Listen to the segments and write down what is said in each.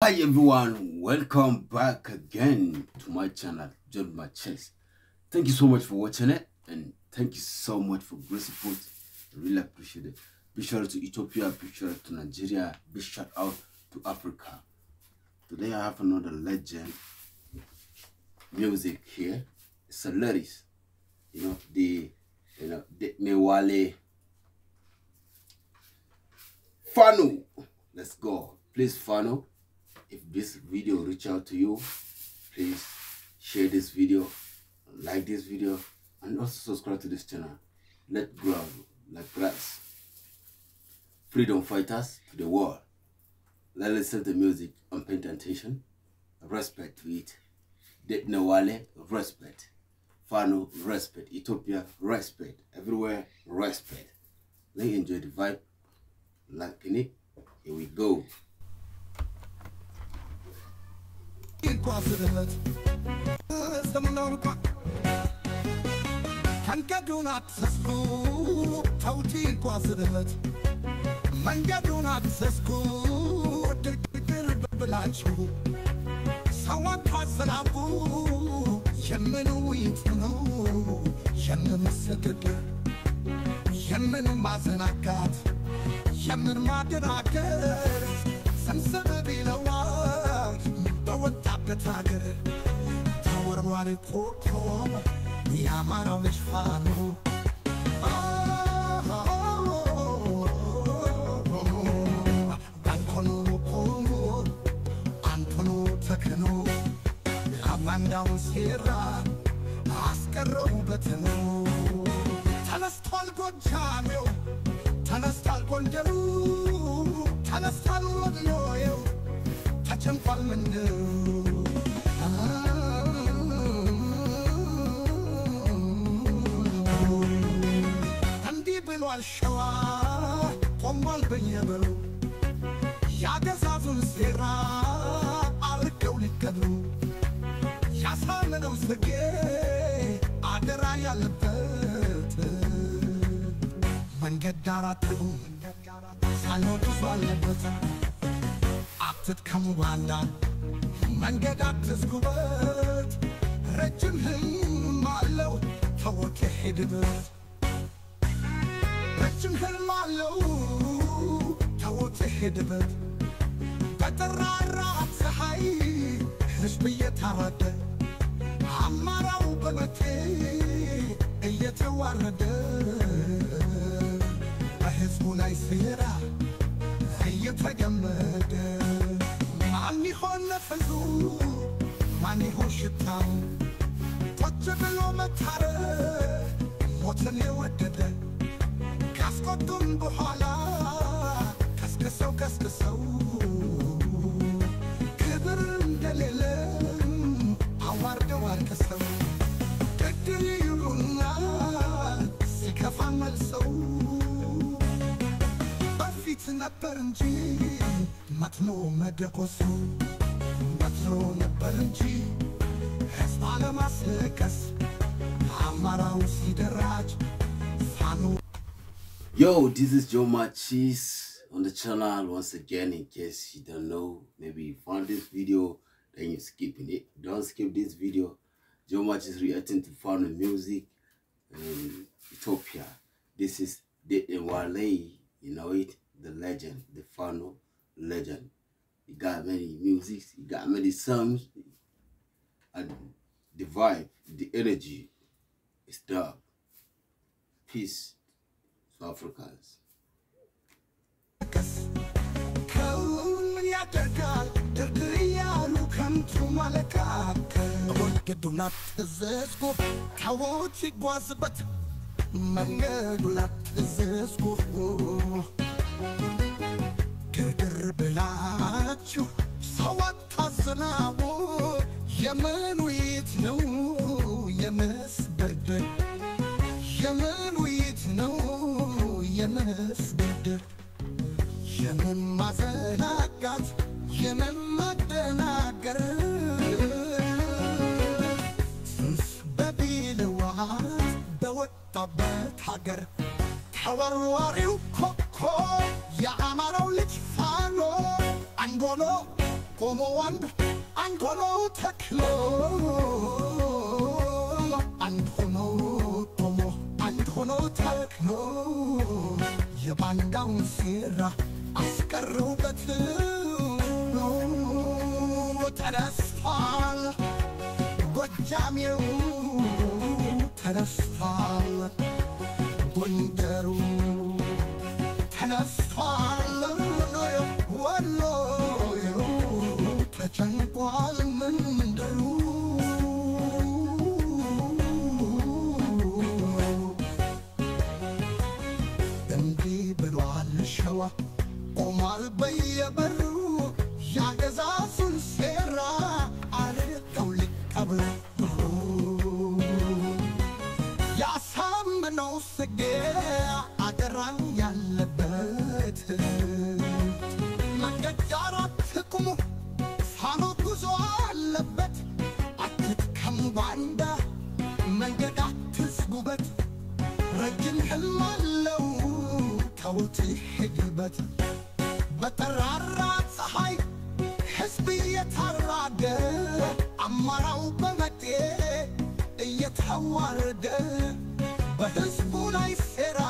Hi everyone, welcome back again to my channel, John Machess. Thank you so much for watching it, and thank you so much for great support. I really appreciate it. Big shout out to Ethiopia, big shout out to Nigeria, big shout out to Africa. Today I have another legend music here. It's a ladies, the Mewale Fano. Let's go. Please, Fano, if this video reach out to you, please share this video, like this video, and also subscribe to this channel. Let's grow like grass. Freedom fighters to the world. Let's listen to music and pay attention. Respect to it. Depnewale, respect. Fano, respect. Ethiopia, respect. Everywhere, respect. Let's enjoy the vibe. Like it. Here we go. Yamin Madinaker, Sansabila, don't tap the tiger. Tower what it put home, the Amarovich Fano. Antono, Antono Takano, Amanda Sierra, Oscar Robertano, Talastal Gonchano. Tanastal Gondaru, Tanastal Loyo, Tacham Palmanu. And deep below Shawa, Pombal Benyabel, Yagazazun Sera, Alcolicadu, Yasanos the gay, Aderaya Lepet. መንገድ ዳራቱ ሳይኖቱ ባለበት አትት ከሙባላ መንገድ አትስጉበት ረጅም ህልም አለው ተወከ ሄድበት ረጅም ህልም አለው ተወከ ሄድበት በጠራራ ፀሐይ ህዝብ እየታረደ አማራው በመቴ እየተዋረደ Hezbollah Sierra, Ayatagamad, Mani Honafazu, Mani Hoshitam, Potabiliomatara, what's a new dead? Cascotum Bohala, Cascaso Cascaso, Kibern Delilum, Awarda Warcaso, Kediluna, Sikafamal so. Nabaranji, Matno Medacosu, Matno Nabaranji, Esmalamasekas, Amarau Sideraj, Fano. Yo, this is Joe Machess on the channel once again. In case you don't know, maybe you found this video, then you're skipping it. Don't skip this video. Joe Machess reacting to Fano music in Ethiopia. This is the Mewale, you know it. The legend, the Fano legend. He got many music, he got many songs, and the vibe, the energy is there. Peace to Africans. Keder belachu, sawat haznawo, Yemen wit no, Yemes bird, Yemen wit no, Yemes bird, Yemen mazanagat, Yemen madanagar, Baby the was, the what the bad hagar. Hawarwariu koko ya amaro lich fano angolo ቆሞ አንድ ሆኖ ተክሎ አንድ ሆኖ ቆሞ አንድ ሆኖ ተክሎ የባንዳውን ሴራ አስቀረውበት ተነስቷል ጎጃሜው ተነስቷል ጎንደሩ ተነስቷል ወሎዩ ተጨንቋል መንደሩ እንዲህ ብሏል ሸዋ ቆሟል በየበሩ ያገዛዙን ሴራ አርቀው ሊቀብሩ ያሳምነው ጽጌ አገራን ያለበት መንገድ ዳር አትቁሙ ፋኖ ጉዞ አለበት አትድከሙ ባንዳ መንገድ አትዝጉበት ረጅም ህልም አለው ተውት ሂድበት በጠራራ ፀሐይ ሕዝብ እየታረደ አማራው በመጤ እየተዋረደ በሕዝቡ ላይ ሴራ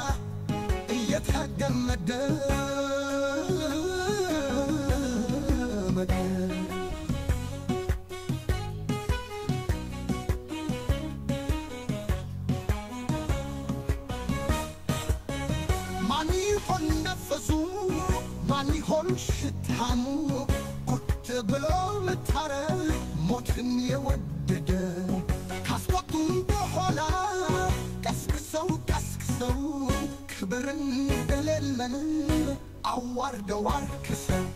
እየተገመደ ማን ይሆን ነፈሱ ማን ይሆን ሽታሙ ቁጭ ብሎ ልታረል ሞትን የወደደ ካስቆጡም በኋላ ቀስቅሰው ክብርን እንደሌለን አዋርደው አርክሰው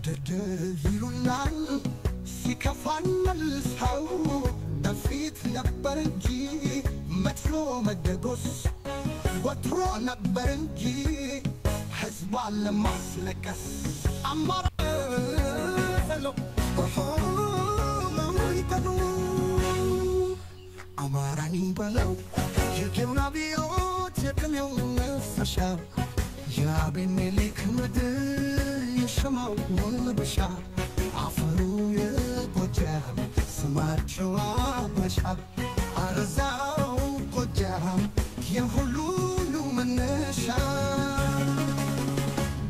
ድድር ይሉናል ሲከፋን መልሰው በፊት ነበር እንጂ መጥሎ መደጎስ ወትሮ ነበር እንጂ ሕዝቧን ለማስለቀስ አማራ አማራን በለው የግብር አብዮት የቅኔው መፈሻ የአቤሜሌክ ምድር የሸማው ወለበሻ አፈሩ የጎጃም ስማቸው አበሻ አረዛው ጎጃም የሁሉ መነሻ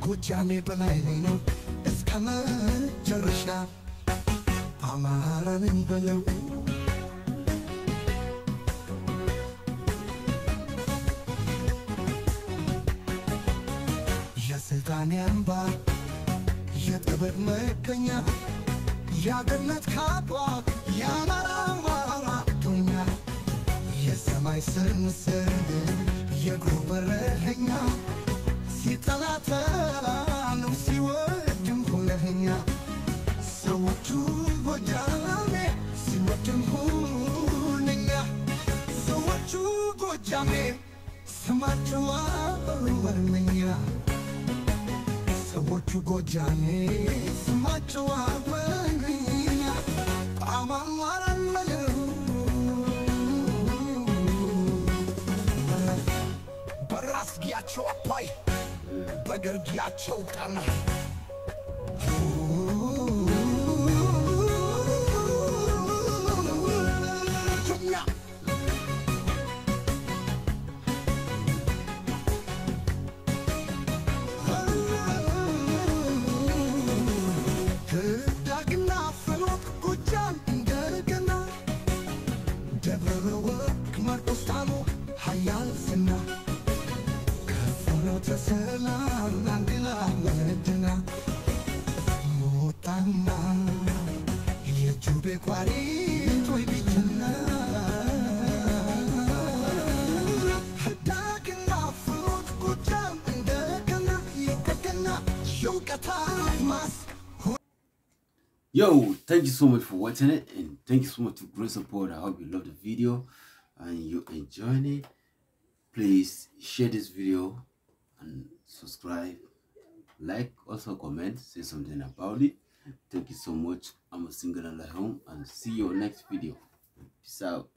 ጎጃሜ በላይ ነው እስከ መጨረሻ አማራን በለው የስልጣኔ አምባ የጥበብ መገኛ የአገርነት ካባ የአማራ ዱኛ የሰማይ ስር ምስር የእግሩ በረኸኛ ሲጠላተላ ነው ሲወድም ሁነኸኛ ሰዎቹ ጎጃሜ ሲወድም ሁነኛ ሰዎቹ ጎጃሜ ስማቸው አበሩበርመኛ ሰዎቹ ጎጃሜ ስማቸው አበሩበርመኛ አማራን መለው በራስጌያቸው አባይ በግርጌያቸው ጣና ዳግና ፍኖት ጎጃም እንደገና ደብረ ወርቅ ማርቆስ ዳሞ ኃያል ዝና ከፍኖተ ሰላም አንድላ መድና ሞጣና የጁቤ ቋሪት ወይ ቢትና ዳግና ፍኖት ጎጃም እንደገና የቀገና የውቀት አድማስ Yo, thank you so much for watching it, and thank you so much for great support. I hope you love the video and you enjoyed it. Please share this video and subscribe, like, also comment, say something about it. Thank you so much. I'm a single and home, and see you next video. Peace out.